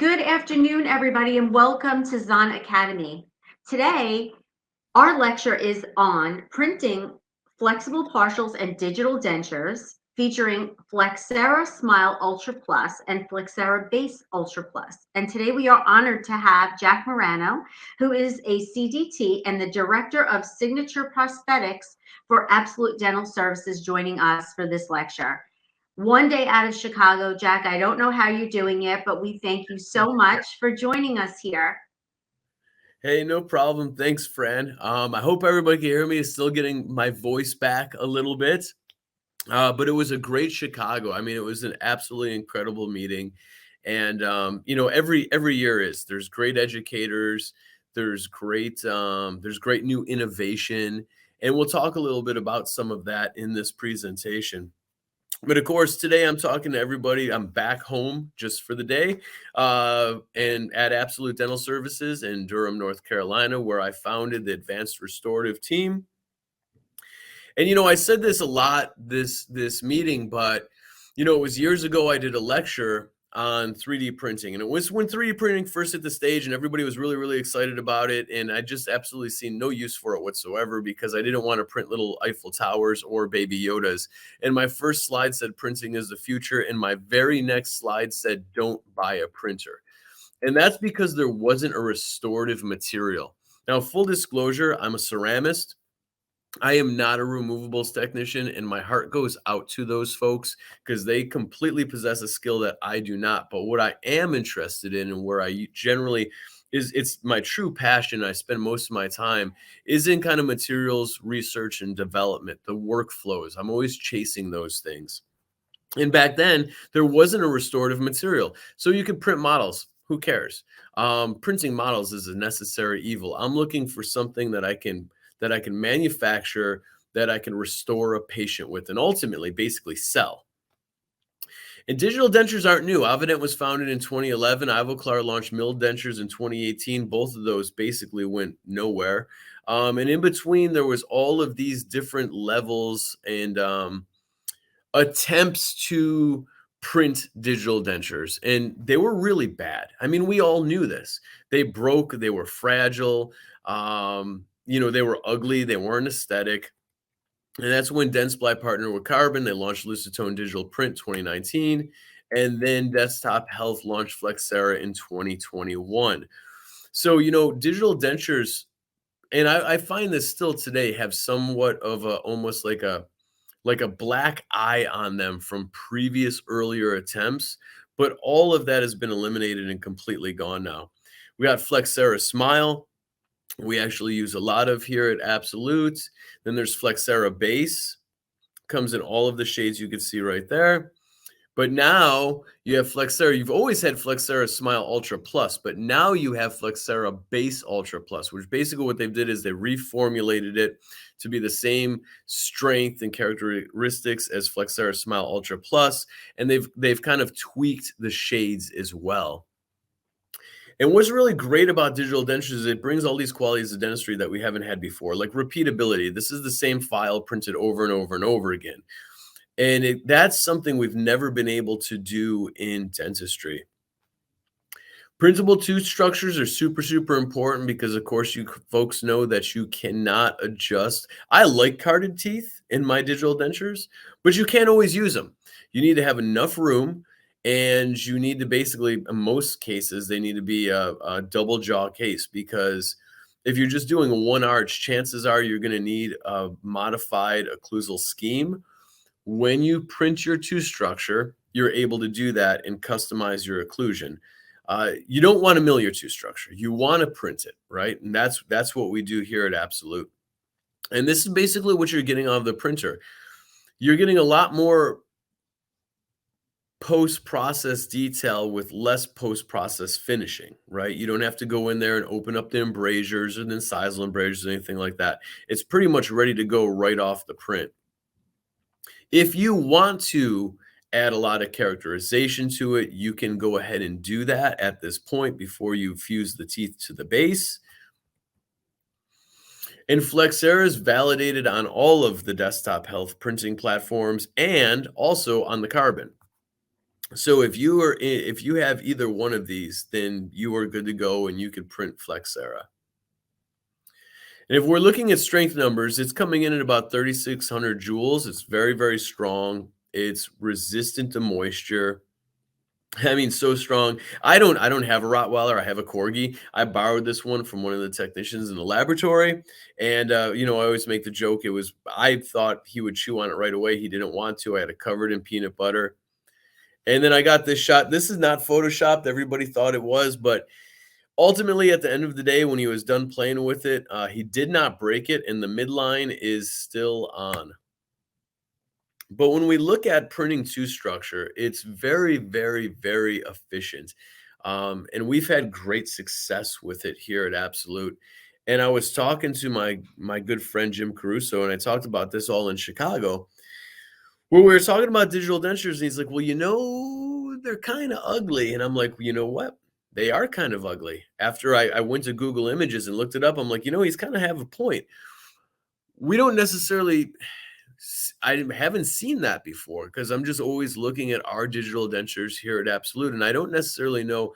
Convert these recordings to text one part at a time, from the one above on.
Good afternoon, everybody, and welcome to Zahn Academy. Today, our lecture is on printing flexible partials and digital dentures, featuring Flexera Smile Ultra Plus and Flexera Base Ultra Plus. And today we are honored to have Jack Marrano, who is a CDT and the Director of Signature Prosthetics for Absolute Dental Services, joining us for this lecture. One day out of Chicago, Jack. I don't know how you're doing it, but we thank you so much for joining us here. Hey, no problem. Thanks, Fran. I hope everybody can hear me. Is still getting my voice back a little bit. But it was a great Chicago. I mean, it was an absolutely incredible meeting. And every year there's great educators, there's great new innovation. And we'll talk a little bit about some of that in this presentation. But of course, today I'm talking to everybody. I'm back home just for the day, and at Absolute Dental Services in Durham, North Carolina, where I founded the Advanced Restorative Team. And I said this a lot this meeting, but it was years ago I did a lecture on 3D printing, and it was when 3D printing first hit the stage, and everybody was really, really excited about it. And I just absolutely seen no use for it whatsoever, because I didn't want to print little Eiffel Towers or Baby Yodas. And my first slide said printing is the future, and my very next slide said don't buy a printer. And that's because there wasn't a restorative material. Now, full disclosure, I'm a ceramist. I am not a removables technician, and my heart goes out to those folks because they completely possess a skill that I do not. But what I am interested in, and where I generally it's my true passion, I spend most of my time, is in kind of materials research and development, the workflows. I'm always chasing those things. And back then, there wasn't a restorative material. So you could print models. Who cares? Printing models is a necessary evil. I'm looking for something that I can manufacture, that I can restore a patient with, and ultimately basically sell. And digital dentures aren't new. Avident was founded in 2011. Ivoclar launched milled dentures in 2018. Both of those basically went nowhere. And in between, there was all of these different levels and attempts to print digital dentures, and they were really bad. I mean, we all knew this. They broke, they were fragile, they were ugly, they weren't aesthetic. And that's when Dentsply partnered with Carbon. They launched Lucitone Digital Print 2019, and then Desktop Health launched Flexera in 2021. So, digital dentures, and I find this still today, have somewhat of a almost like a black eye on them from previous earlier attempts, but all of that has been eliminated and completely gone now. We got Flexera Smile. We actually use a lot of here at Absolute. Then there's Flexera Base. Comes in all of the shades you can see right there. But now you have Flexera. You've always had Flexera Smile Ultra Plus, but now you have Flexera Base Ultra Plus, which basically what they did is they reformulated it to be the same strength and characteristics as Flexera Smile Ultra Plus, and they've kind of tweaked the shades as well. And what's really great about digital dentures is it brings all these qualities of dentistry that we haven't had before, like repeatability. This is the same file printed over and over and over again. And that's something we've never been able to do in dentistry. Printable tooth structures are super, super important because, of course, you folks know that you cannot adjust. I like carded teeth in my digital dentures, but you can't always use them. You need to have enough room, and you need to basically, in most cases, they need to be a double jaw case, because if you're just doing a one arch, chances are you're going to need a modified occlusal scheme. When you print your tooth structure, you're able to do that and customize your occlusion. You don't want to mill your tooth structure. You want to print it, right? And that's what we do here at Absolute. And this is basically what you're getting out of the printer. You're getting a lot more post-process detail with less post-process finishing, right? You don't have to go in there and open up the embrasures or the incisal embrasures or anything like that. It's pretty much ready to go right off the print. If you want to add a lot of characterization to it, you can go ahead and do that at this point before you fuse the teeth to the base. And Flexera is validated on all of the Desktop Health printing platforms and also on the Carbon. So if you have either one of these, then you are good to go and you could print Flexera. And if we're looking at strength numbers, it's coming in at about 3,600 joules. It's very, very strong. It's resistant to moisture. I mean, so strong. I don't have a Rottweiler. I have a Corgi. I borrowed this one from one of the technicians in the laboratory, and I always make the joke. I thought he would chew on it right away. He didn't want to. I had it covered in peanut butter, and then I got this shot. This is not photoshopped. Everybody thought it was, but ultimately, at the end of the day, when he was done playing with it, he did not break it, and the midline is still on. But when we look at printing two structure, it's very, very, very efficient. And we've had great success with it here at Absolute. And I was talking to my good friend Jim Caruso, and I talked about this all in Chicago, where we were talking about digital dentures, and he's like, "Well, they're kind of ugly." And I'm like, "Well, you know what? They are kind of ugly." After I went to Google Images and looked it up, I'm like, he's kind of have a point. We don't necessarily I haven't seen that before because I'm just always looking at our digital dentures here at Absolute, and I don't necessarily know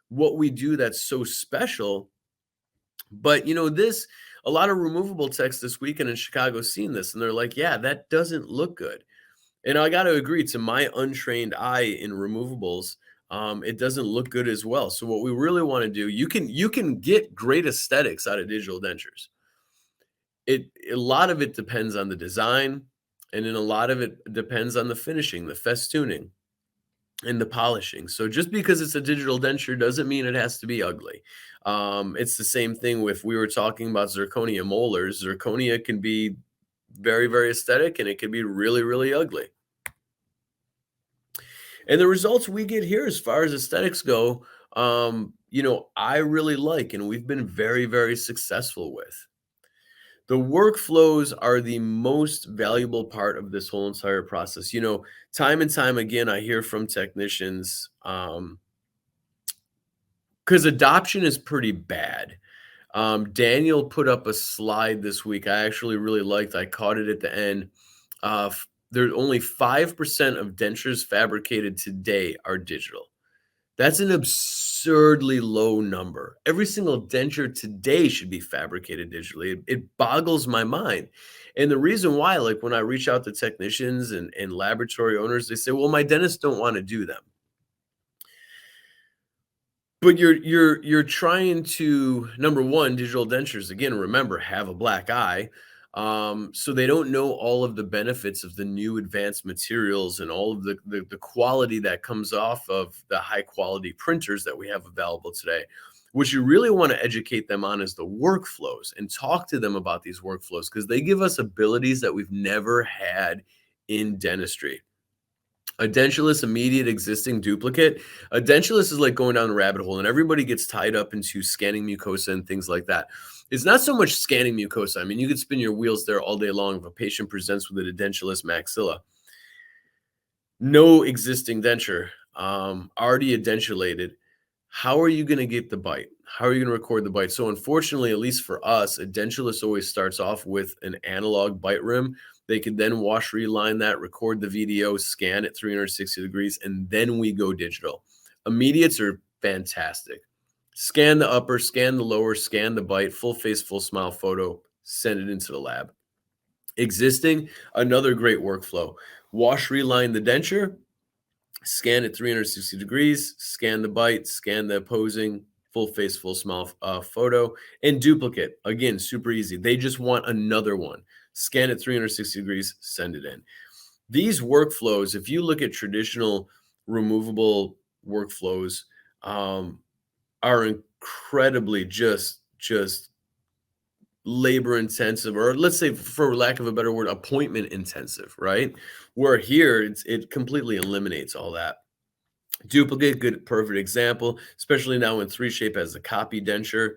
what we do that's so special. But a lot of removable techs this weekend in Chicago seen this, and they're like, "Yeah, that doesn't look good." And I got to agree, to my untrained eye in removables, it doesn't look good as well. So what we really want to do, you can get great aesthetics out of digital dentures. A lot of it depends on the design, and then a lot of it depends on the finishing, the festooning, and the polishing. So just because it's a digital denture doesn't mean it has to be ugly. It's the same thing with we were talking about zirconia molars. Zirconia can be very, very aesthetic, and it can be really, really ugly. And the results we get here as far as aesthetics go, I really like, and we've been very, very successful with. The workflows are the most valuable part of this whole entire process. Time and time again, I hear from technicians, because adoption is pretty bad. Daniel put up a slide this week I actually really liked. I caught it at the end. There's only 5% of dentures fabricated today are digital. That's an absurdly low number. Every single denture today should be fabricated digitally. It boggles my mind. And the reason why, like when I reach out to technicians and laboratory owners, they say, "Well, my dentists don't want to do them." But you're trying to, number one, digital dentures, again, remember, have a black eye. So they don't know all of the benefits of the new advanced materials and all of the quality that comes off of the high quality printers that we have available today. What you really want to educate them on is the workflows and talk to them about these workflows because they give us abilities that we've never had in dentistry. A dentulous immediate existing duplicate. A dentulous is like going down a rabbit hole, and everybody gets tied up into scanning mucosa and things like that. It's not so much scanning mucosa. I mean, you could spin your wheels there all day long if a patient presents with a dentulous maxilla. No existing denture, already edentulated. How are you going to get the bite? How are you going to record the bite? So unfortunately, at least for us, a dentulous always starts off with an analog bite rim. They could then wash, reline that, record the video, scan at 360 degrees, and then we go digital. Immediates are fantastic. Scan the upper, scan the lower, scan the bite, full face, full smile photo, send it into the lab. Existing, another great workflow. Wash, reline the denture, scan at 360 degrees, scan the bite, scan the opposing, full face, full smile photo, and duplicate. Again, super easy. They just want another one. Scan at 360 degrees, send it in. These workflows, if you look at traditional removable workflows, are incredibly just labor intensive, or let's say, for lack of a better word, appointment intensive, right? Where here it completely eliminates all that. Duplicate, good, perfect example, especially now when 3Shape has a copy denture.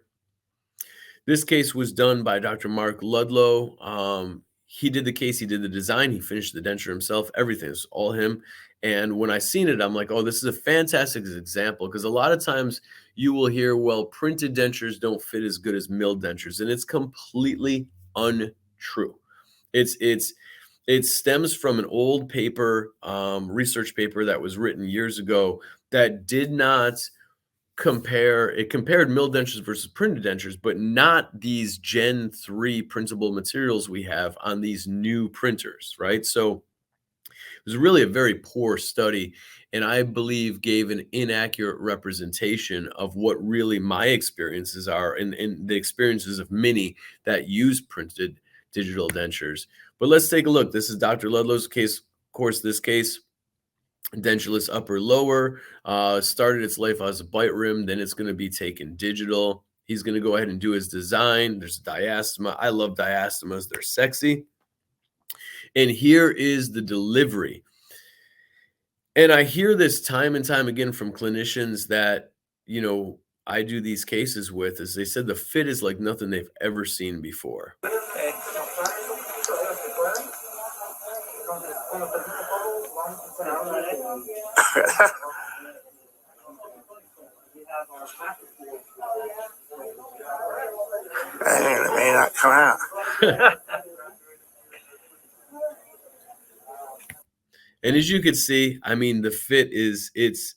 This case was done by Dr. Mark Ludlow. He did the case, he did the design, he finished the denture himself, everything is all him. And when I seen it, I'm like, oh, this is a fantastic example, because a lot of times you will hear, well, printed dentures don't fit as good as milled dentures, and it's completely untrue. It's It stems from an old paper, research paper that was written years ago that did not it compared mill dentures versus printed dentures, but not these Gen 3 printable materials we have on these new printers, right? So it was really a very poor study, and I believe gave an inaccurate representation of what really my experiences are and the experiences of many that use printed digital dentures. But let's take a look. This is Dr. Ludlow's case. Of course, this case, dentureless upper lower, started its life as a bite rim, then it's going to be taken digital. He's going to go ahead and do his design. There's a diastema. I love diastemas. They're sexy. And here is the delivery. And I hear this time and time again from clinicians that, I do these cases with, as they said, the fit is like nothing they've ever seen before. It may not come out. And as you can see, I mean, the fit is it's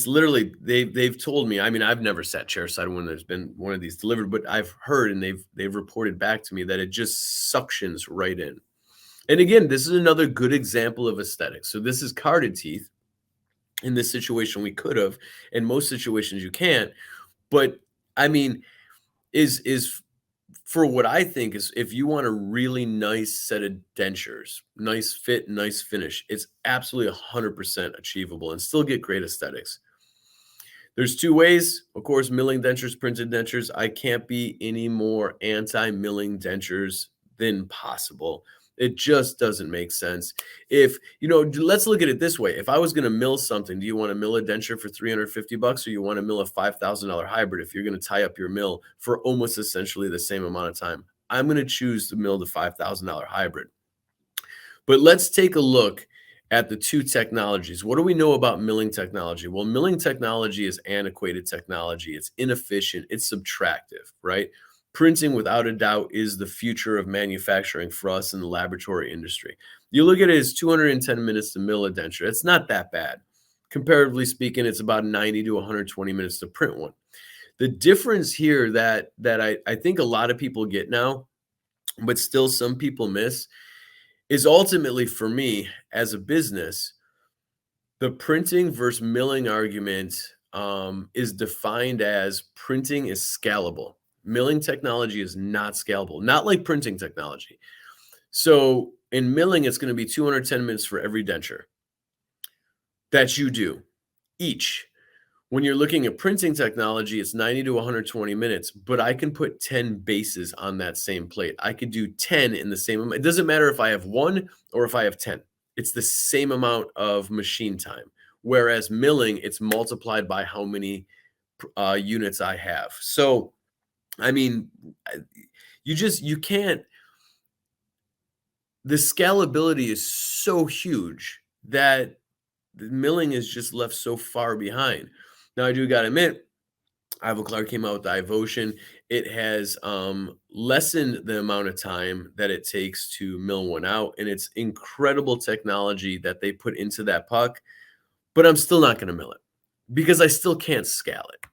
literally they've told me. I mean, I've never sat chairside when there's been one of these delivered, but I've heard and they've reported back to me that it just suctions right in. And again, this is another good example of aesthetics. So this is carded teeth. In this situation, we could have. In most situations, you can't. But I mean, is for what I think is if you want a really nice set of dentures, nice fit, nice finish, it's absolutely 100% achievable and still get great aesthetics. There's two ways, of course, milling dentures, printed dentures. I can't be any more anti-milling dentures than possible. It just doesn't make sense. If, let's look at it this way. If I was going to mill something, do you want to mill a denture for $350 or you want to mill a $5,000 hybrid if you're going to tie up your mill for almost essentially the same amount of time? I'm going to choose to mill the $5,000 hybrid. But let's take a look at the two technologies. What do we know about milling technology? Well, milling technology is antiquated technology. It's inefficient. It's subtractive, right? Printing, without a doubt, is the future of manufacturing for us in the laboratory industry. You look at it as 210 minutes to mill a denture. It's not that bad. Comparatively speaking, it's about 90 to 120 minutes to print one. The difference here that I think a lot of people get now, but still some people miss, is ultimately for me as a business, the printing versus milling argument is defined as printing is scalable. Milling technology is not scalable, not like printing technology. So in milling, it's going to be 210 minutes for every denture that you do each. When you're looking at printing technology, it's 90 to 120 minutes, but I can put 10 bases on that same plate. I could do 10 in the same amount. It doesn't matter if I have one or if I have 10. It's the same amount of machine time. Whereas milling, it's multiplied by how many units I have. So, I mean, you can't, the scalability is so huge that the milling is just left so far behind. Now, I do got to admit, Ivo Clark came out with the iVotion. It has lessened the amount of time that it takes to mill one out, and it's incredible technology that they put into that puck, but I'm still not going to mill it because I still can't scale it.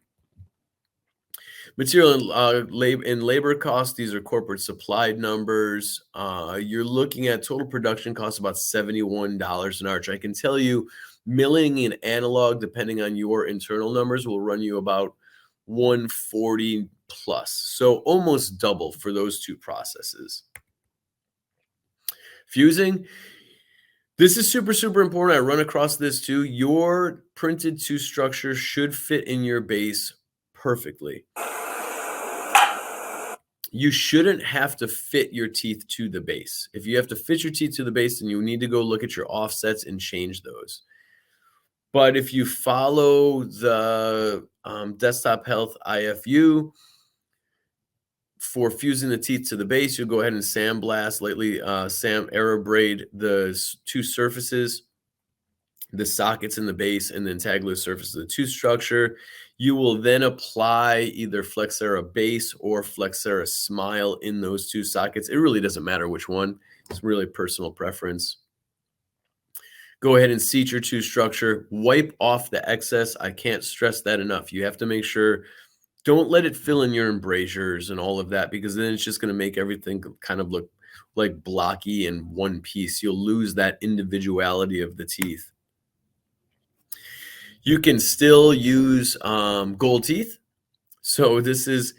Material and labor costs, these are corporate supplied numbers. You're looking at total production costs about $71 an arch. I can tell you milling in analog, depending on your internal numbers, will run you about 140 plus. So almost double for those two processes. Fusing. This is super, super important. I run across this too. Your printed tooth structure should fit in your base perfectly. You shouldn't have to fit your teeth to the base. If you have to fit your teeth to the base, then you need to go look at your offsets and change those. But if you follow the Desktop Health IFU for fusing the teeth to the base, you'll go ahead and sandblast, lightly aerobraid the two surfaces, the sockets in the base, and then tag loose surface of the tooth structure. You will then apply either Flexera base or Flexera Smile in those two sockets. It really doesn't matter which one. It's really personal preference. Go ahead and seat your tooth structure. Wipe off the excess. I can't stress that enough. You have to make sure, don't let it fill in your embrasures and all of that, because then it's just going to make everything kind of look like blocky in one piece. You'll lose that individuality of the teeth. You can still use gold teeth. So this is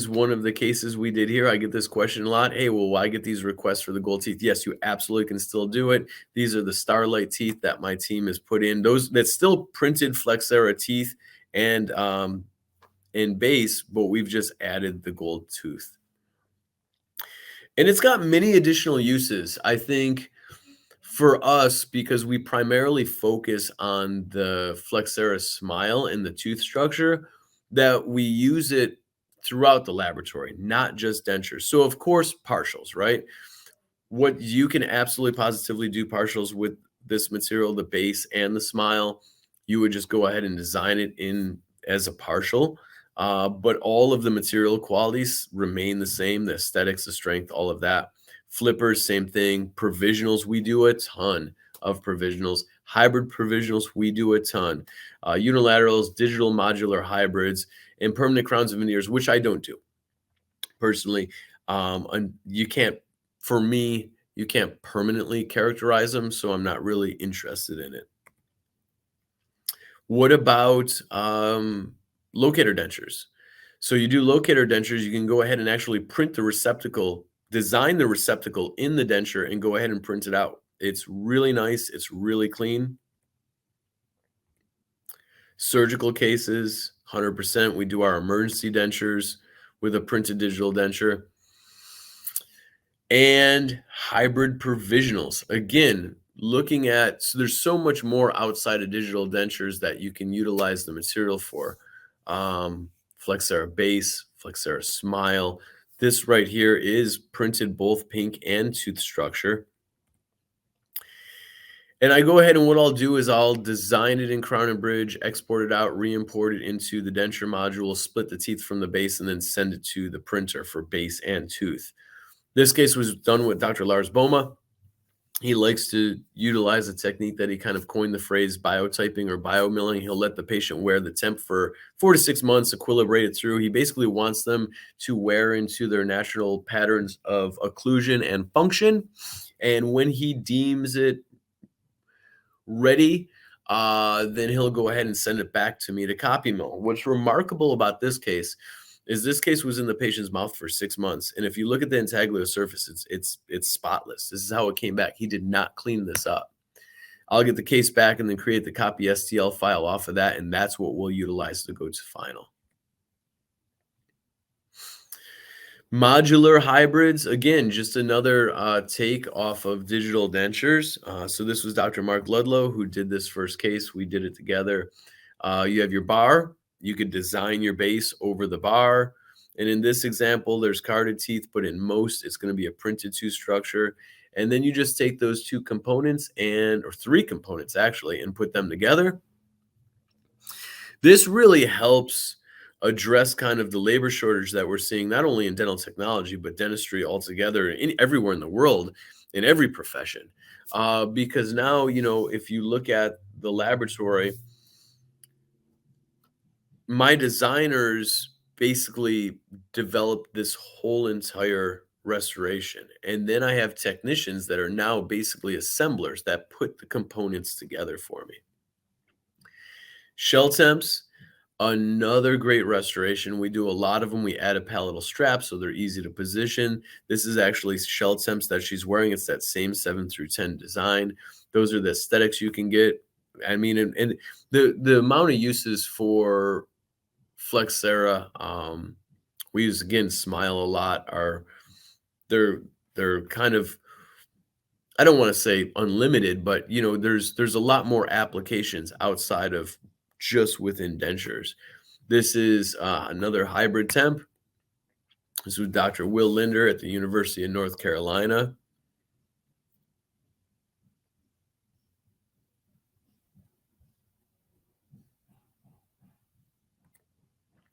one of the cases we did here. I get this question a lot. Hey, well, why get these requests for the gold teeth? Yes, you absolutely can still do it. These are the Starlight teeth that my team has put in. Those that's still printed Flexera teeth and base, but we've just added the gold tooth. And it's got many additional uses. I think for us, because we primarily focus on the Flexera Smile and the tooth structure, that we use it throughout the laboratory, not just dentures. So of course, partials, right? What you can absolutely positively do partials with this material, the base and the smile, you would just go ahead and design it in as a partial. But all of the material qualities remain the same, the aesthetics, the strength, all of that. Flippers, same thing. Provisionals, we do a ton of provisionals. Hybrid provisionals, we do a ton. Unilaterals, digital modular hybrids, and permanent crowns and veneers, which I don't do personally. And you can't, for me, you can't permanently characterize them, so I'm not really interested in it. What about locator dentures? So you do locator dentures, you can go ahead and actually print the receptacle, design the receptacle in the denture and go ahead and print it out. It's really nice. It's really clean. Surgical cases, 100%. We do our emergency dentures with a printed digital denture. And hybrid provisionals. Again, looking at, so there's so much more outside of digital dentures that you can utilize the material for. Flexera base, Flexera Smile. This right here is printed both pink and tooth structure. And I go ahead and what I'll do is I'll design it in Crown and Bridge, export it out, re-import it into the denture module, split the teeth from the base, and then send it to the printer for base and tooth. This case was done with Dr. Lars Boma. He likes to utilize a technique that he kind of coined the phrase biotyping or biomilling. He'll let the patient wear the temp for 4 to 6 months, equilibrate it through. He basically wants them to wear into their natural patterns of occlusion and function. And when he deems it ready, then he'll go ahead and send it back to me to copy mill. What's remarkable about this case is this case was in the patient's mouth for 6 months. And if you look at the intaglio surface, it's spotless. This is how it came back. He did not clean this up. I'll get the case back and then create the copy STL file off of that. And that's what we'll utilize to go to final. Modular hybrids, again, just another take off of digital dentures. So this was Dr. Mark Ludlow who did this first case. We did it together. You have your bar. You could design your base over the bar. And in this example, there's carded teeth, but in most, it's going to be a printed tooth structure. And then you just take those two components or 3 components actually, and put them together. This really helps address kind of the labor shortage that we're seeing, not only in dental technology, but dentistry altogether, everywhere in the world, in every profession. Because now, if you look at the laboratory, my designers basically developed this whole entire restoration. And then I have technicians that are now basically assemblers that put the components together for me. Shell temps, another great restoration. We do a lot of them. We add a palatal strap so they're easy to position. This is actually shell temps that she's wearing. It's that same 7 through 10 design. Those are the aesthetics you can get. I mean, and the amount of uses for Flexera, we use, again, Smile a lot, they're kind of, I don't want to say unlimited, but there's a lot more applications outside of just within dentures. This is another hybrid temp. This is Dr. Will Linder at the University of North Carolina.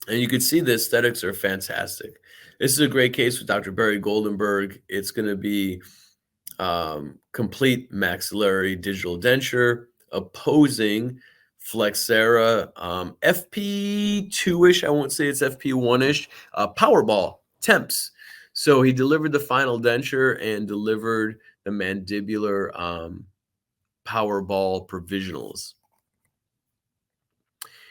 And you can see the aesthetics are fantastic. This is a great case with Dr. Barry Goldenberg. It's going to be complete maxillary digital denture, opposing Flexera FP2-ish. I won't say it's FP1-ish. Powerball temps. So he delivered the final denture and delivered the mandibular Powerball provisionals.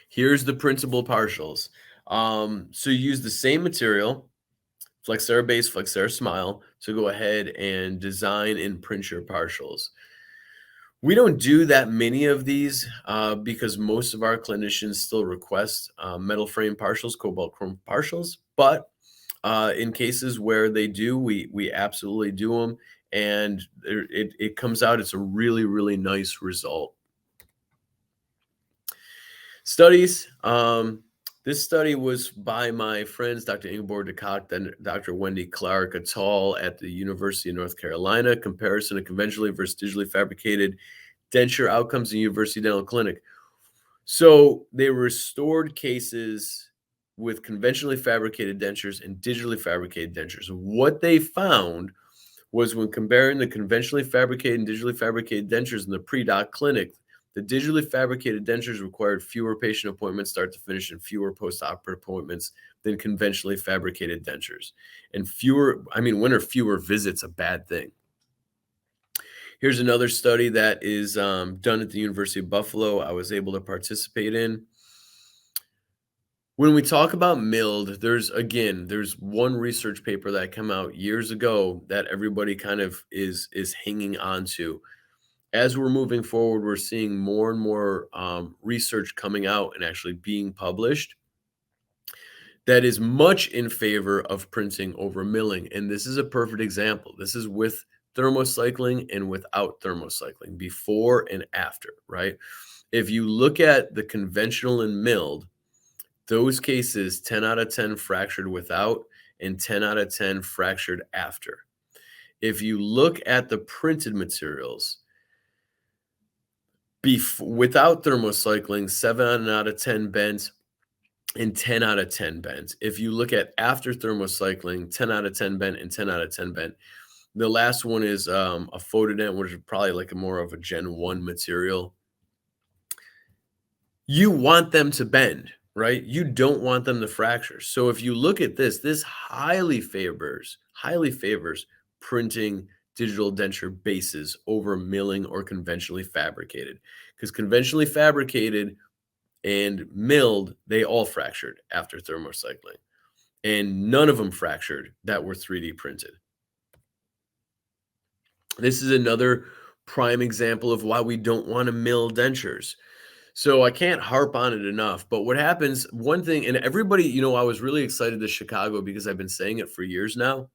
Here's the printable partials. So you use the same material, Flexera base, Flexera Smile, to go ahead and design and print your partials. We don't do that many of these because most of our clinicians still request metal frame partials, cobalt chrome partials. But in cases where they do, we absolutely do them, and it comes out. It's a really, really nice result. Studies. This study was by my friends, Dr. Ingeborg de Kock and Dr. Wendy Clark et al. At the University of North Carolina. Comparison of conventionally versus digitally fabricated denture outcomes in University Dental Clinic. So they restored cases with conventionally fabricated dentures and digitally fabricated dentures. What they found was when comparing the conventionally fabricated and digitally fabricated dentures in the pre-doc clinic, the digitally fabricated dentures required fewer patient appointments start to finish and fewer post-operative appointments than conventionally fabricated dentures. And fewer, I mean, when are fewer visits a bad thing? Here's another study that is done at the University of Buffalo. I was able to participate in. When we talk about milled, there's one research paper that came out years ago that everybody kind of is hanging on to. As we're moving forward, we're seeing more and more research coming out and actually being published that is much in favor of printing over milling. And this is a perfect example. This is with thermocycling and without thermocycling, before and after, right? If you look at the conventional and milled, those cases, 10 out of 10 fractured without and 10 out of 10 fractured after. If you look at the printed materials, without thermocycling, 7 out of 10 bent and 10 out of 10 bent. If you look at after thermocycling, 10 out of 10 bent and 10 out of 10 bent. The last one is a photodent, which is probably like more of a Gen 1 material. You want them to bend, right? You don't want them to fracture. So if you look at this highly favors printing digital denture bases over milling or conventionally fabricated, because conventionally fabricated and milled, they all fractured after thermocycling, and none of them fractured that were 3D printed. This is another prime example of why we don't want to mill dentures. So I can't harp on it enough, but what happens, one thing, and everybody, you know, I was really excited to Chicago because I've been saying it for years now.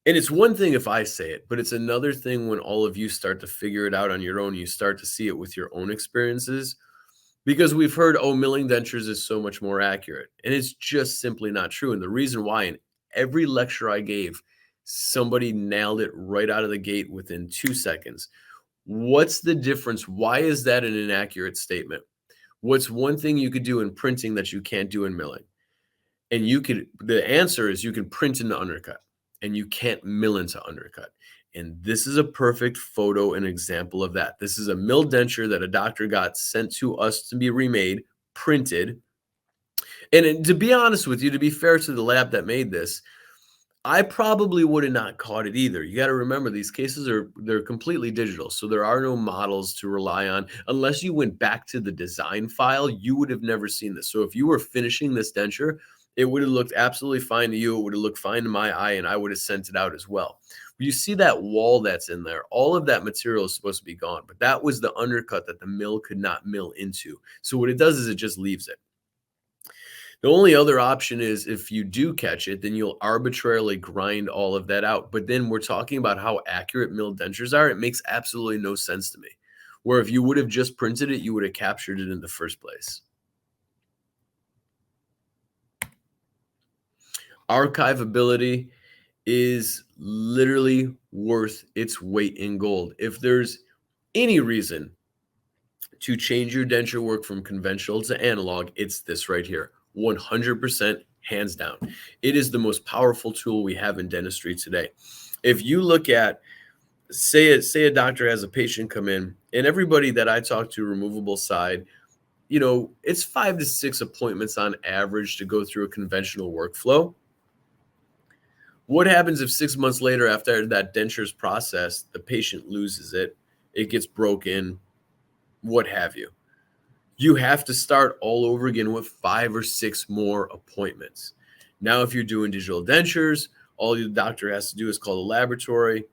And it's one thing if I say it, but it's another thing when all of you start to figure it out on your own. You start to see it with your own experiences, because we've heard, oh, milling dentures is so much more accurate. And it's just simply not true. And the reason why, in every lecture I gave, somebody nailed it right out of the gate within 2 seconds. What's the difference? Why is that an inaccurate statement? What's one thing you could do in printing that you can't do in milling? And the answer is you can print into undercut and you can't mill into undercut. And this is a perfect photo and example of that. This is a milled denture that a doctor got sent to us to be remade, printed. And to be honest with you, to be fair to the lab that made this, I probably would have not caught it either. You got to remember, these cases they're completely digital. So there are no models to rely on. Unless you went back to the design file, you would have never seen this. So if you were finishing this denture, it would have looked absolutely fine to you. It would have looked fine to my eye, and I would have sent it out as well. You see that wall that's in there, all of that material is supposed to be gone, but that was the undercut that the mill could not mill into. So what it does is it just leaves it. The only other option is if you do catch it, then you'll arbitrarily grind all of that out. But then we're talking about how accurate milled dentures are. It makes absolutely no sense to me. Where if you would have just printed it, you would have captured it in the first place. Archiveability is literally worth its weight in gold. If there's any reason to change your denture work from conventional to analog, it's this right here. 100% hands down. It is the most powerful tool we have in dentistry today. If you look at, say a doctor has a patient come in, and everybody that I talk to removable side, it's 5 to 6 appointments on average to go through a conventional workflow. What happens if 6 months later, after that denture's processed, the patient loses it, it gets broken, what have you? You have to start all over again with 5 or 6 more appointments. Now, if you're doing digital dentures, all the doctor has to do is call the laboratory.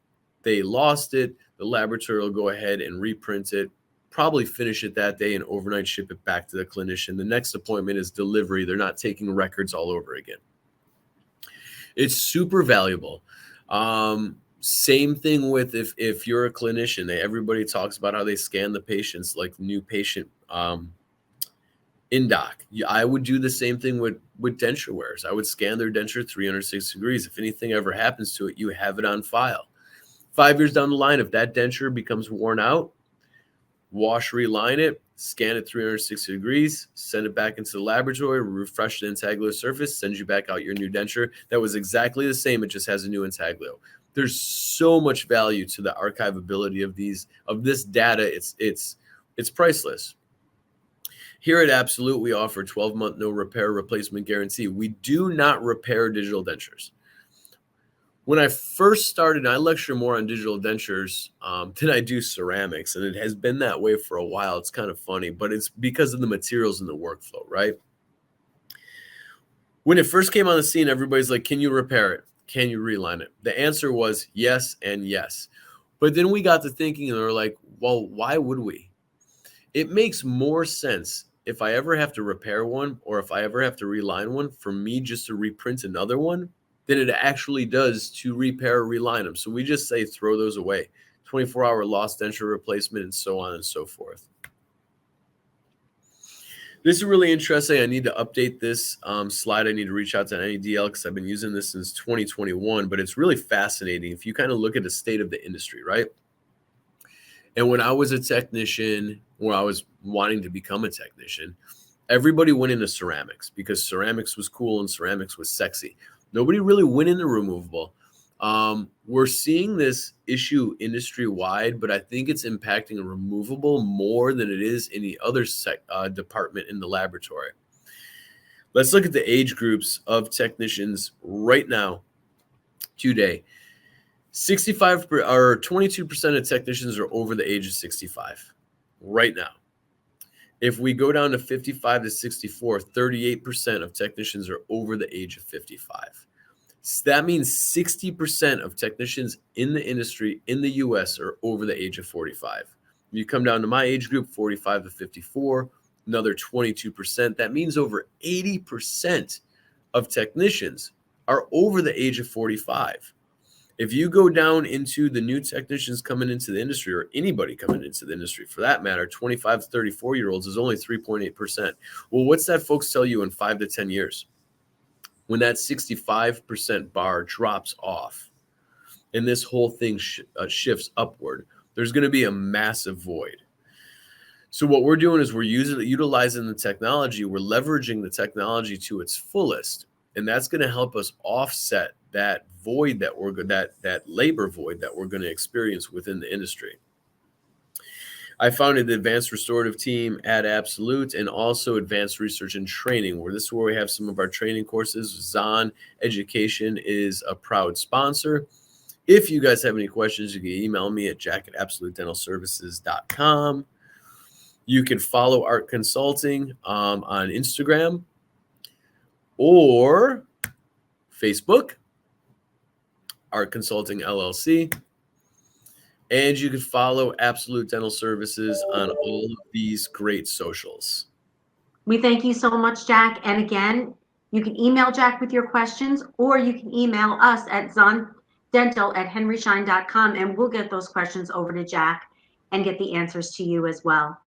They lost it. The laboratory will go ahead and reprint it, probably finish it that day and overnight ship it back to the clinician. The next appointment is delivery. They're not taking records all over again. It's super valuable. Same thing with if you're a clinician, everybody talks about how they scan the patients like new patient in doc. I would do the same thing with denture wearers. I would scan their denture 360 degrees. If anything ever happens to it, you have it on file. 5 years down the line, if that denture becomes worn out, wash, reline it, scan it 360 degrees, send it back into the laboratory, refresh the intaglio surface, send you back out your new denture. That was exactly the same. It just has a new intaglio. There's so much value to the archiveability of this data. It's priceless. Here at Absolute, we offer 12-month no repair replacement guarantee. We do not repair digital dentures. When I first started, I lecture more on digital dentures than I do ceramics, and it has been that way for a while. It's kind of funny, but it's because of the materials in the workflow, right? When it first came on the scene, everybody's like, can you repair it? Can you reline it? The answer was yes and yes. But then we got to thinking, and they're like, well, why would we? It makes more sense if I ever have to repair one or if I ever have to reline one for me just to reprint another one than it actually does to repair or reline them. So we just say throw those away. 24-hour lost denture replacement and so on and so forth. This is really interesting. I need to update this slide. I need to reach out to NADL because I've been using this since 2021, but it's really fascinating if you kind of look at the state of the industry, right? And when I was a technician, or I was wanting to become a technician, everybody went into ceramics because ceramics was cool and ceramics was sexy. Nobody really went into removable. We're seeing this issue industry-wide, but I think it's impacting removable more than it is any other department in the laboratory. Let's look at the age groups of technicians right now, today. 65 or 22% of technicians are over the age of 65 right now. If we go down to 55 to 64, 38% of technicians are over the age of 55. So that means 60% of technicians in the industry in the US are over the age of 45. If you come down to my age group, 45 to 54, another 22%. That means over 80% of technicians are over the age of 45. If you go down into the new technicians coming into the industry, or anybody coming into the industry for that matter, 25 to 34-year-olds is only 3.8%. Well, what's that folks tell you in 5 to 10 years? When that 65% bar drops off and this whole thing shifts upward, there's going to be a massive void. So what we're doing is we're utilizing the technology. We're leveraging the technology to its fullest, and that's going to help us offset that void that labor void that we're going to experience within the industry. I founded the Advanced Restorative team at Absolute and also Advanced Research and Training, where this is where we have some of our training courses. Zahn Education is a proud sponsor. If you guys have any questions, you can email me at jack@absolutedentalservices.com. You can follow Art Consulting on Instagram or Facebook, Art Consulting LLC. And you can follow Absolute Dental Services on all of these great socials. We thank you so much, Jack. And again, you can email Jack with your questions, or you can email us at zondental@henryschein.com, and we'll get those questions over to Jack and get the answers to you as well.